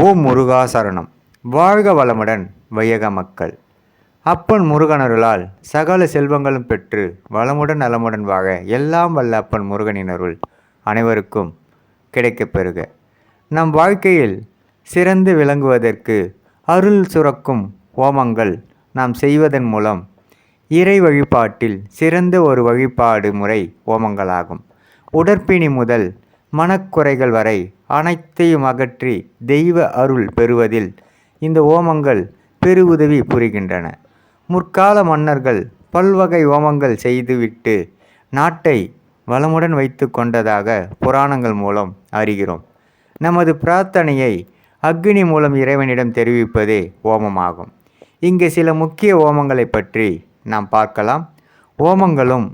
ஓம் முருகா சரணம். வாழ்க வளமுடன் வையக மக்கள். அப்பன் முருகனருளால் சகல செல்வங்களும் பெற்று வளமுடன் நலமுடன் வாழ எல்லாம் வல்ல அப்பன் முருகனின் அருள் அனைவருக்கும் கிடைக்கப் பெறுக. நம் வாழ்க்கையில் சிறந்து விளங்குவதற்கு அருள் சுரக்கும் ஓமங்கள் நாம் செய்வதன் மூலம் இறை வழிபாட்டில் சிறந்த ஒரு வழிபாடு முறை ஓமங்களாகும். உடற்பிணி முதல் மனக்குறைகள் வரை அனைத்தையும் அகற்றி தெய்வ அருள் பெறுவதில் இந்த ஓமங்கள் பெருவுதவி புரிகின்றன. முற்கால மன்னர்கள் பல்வகை ஓமங்கள் செய்துவிட்டு நாட்டை வளமுடன் வைத்து கொண்டதாக புராணங்கள் மூலம் அறிகிறோம். நமது பிரார்த்தனையை அக்னி மூலம் இறைவனிடம் தெரிவிப்பதே ஓமமாகும். இங்கே சில முக்கிய ஓமங்களை பற்றி நாம் பார்க்கலாம். ஓமங்களும்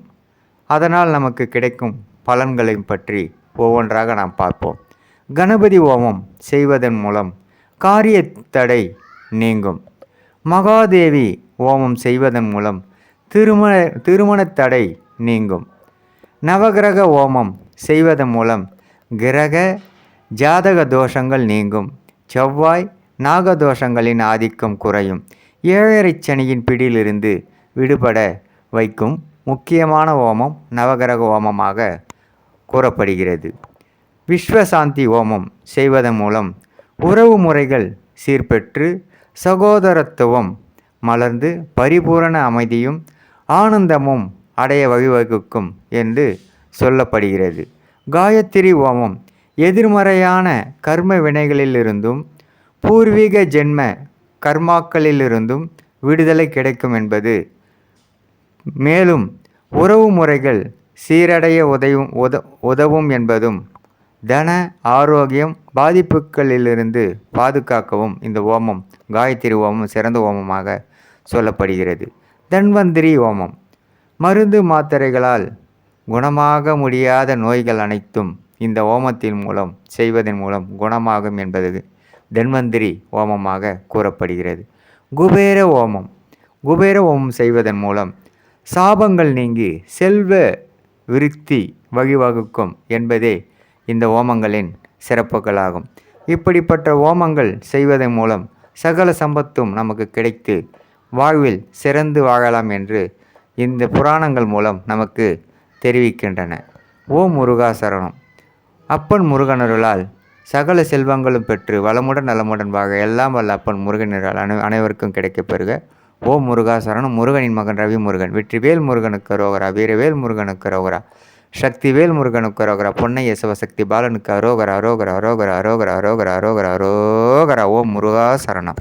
அதனால் நமக்கு கிடைக்கும் பலன்களையும் பற்றி ஒவ்வொன்றாக நாம் பார்ப்போம். கணபதி ஓமம் செய்வதன் மூலம் காரிய தடை நீங்கும். மகாதேவி ஓமம் செய்வதன் மூலம் திருமண தடை நீங்கும். நவகிரக ஓமம் செய்வதன் மூலம் கிரக ஜாதக தோஷங்கள் நீங்கும். செவ்வாய் நாகதோஷங்களின் ஆதிக்கம் குறையும். ஏழரை சனியின் பிடியிலிருந்து விடுபட வைக்கும் முக்கியமான ஓமம் நவகிரக ஓமமாக கூறப்படுகிறது. விஸ்வசாந்தி ஓமம் செய்வதன் மூலம் உறவு முறைகள் சீர்பெற்று சகோதரத்துவம் மலர்ந்து பரிபூரண அமைதியும் ஆனந்தமும் அடைய வழிவகுக்கும் என்று சொல்லப்படுகிறது. காயத்ரி ஓமம் எதிர்மறையான கர்ம வினைகளிலிருந்தும் பூர்வீக ஜென்ம கர்மாக்களிலிருந்தும் விடுதலை கிடைக்கும் என்பது, மேலும் உறவு முறைகள் சீரடைய உதவும் என்பதும், தன ஆரோக்கியம் பாதிப்புகளிலிருந்து பாதுகாக்கவும் இந்த ஓமம் காயத்ரி ஓமம் சிறந்த ஓமமாக சொல்லப்படுகிறது. தன்வந்திரி ஓமம் மருந்து மாத்திரைகளால் குணமாக முடியாத நோய்கள் அனைத்தும் இந்த ஓமத்தின் மூலம் செய்வதன் மூலம் குணமாகும் என்பது தன்வந்திரி ஓமமாக கூறப்படுகிறது. குபேர ஓமம் செய்வதன் மூலம் சாபங்கள் நீங்கி செல்வ விருத்தி வழிவகுக்கும் என்பதே இந்த ஓமங்களின் சிறப்புகளாகும். இப்படிப்பட்ட ஓமங்கள் செய்வதன் மூலம் சகல சம்பத்தும் நமக்கு கிடைத்து வாழ்வில் சிறந்து வாழலாம் என்று இந்த புராணங்கள் மூலம் நமக்கு தெரிவிக்கின்றன. ஓம் முருகா சரணம். அப்பன் முருகனருளால் சகல செல்வங்களும் பெற்று வளமுடன் நலமுடன் வாழ எல்லாம் வல்ல அப்பன் முருகனரால் அனைவருக்கும் கிடைக்கப் பெறுக. ஓம் முருகா சரணம். முருகனின் மகன் ரவி முருகன். வெற்றிவேல் முருகனுக்கு அரோகரா. வீரவேல் முருகனுக்கு அரோகரா. சக்திவேல் முருகனுக்கு அரோகரா. பொன்னைய சிவசக்தி பாலனுக்கு அரோகரா. அரோகரா அரோகரா அரோகரா அரோகரா அரோகரா அரோகரா. ஓம் முருகா சரணம்.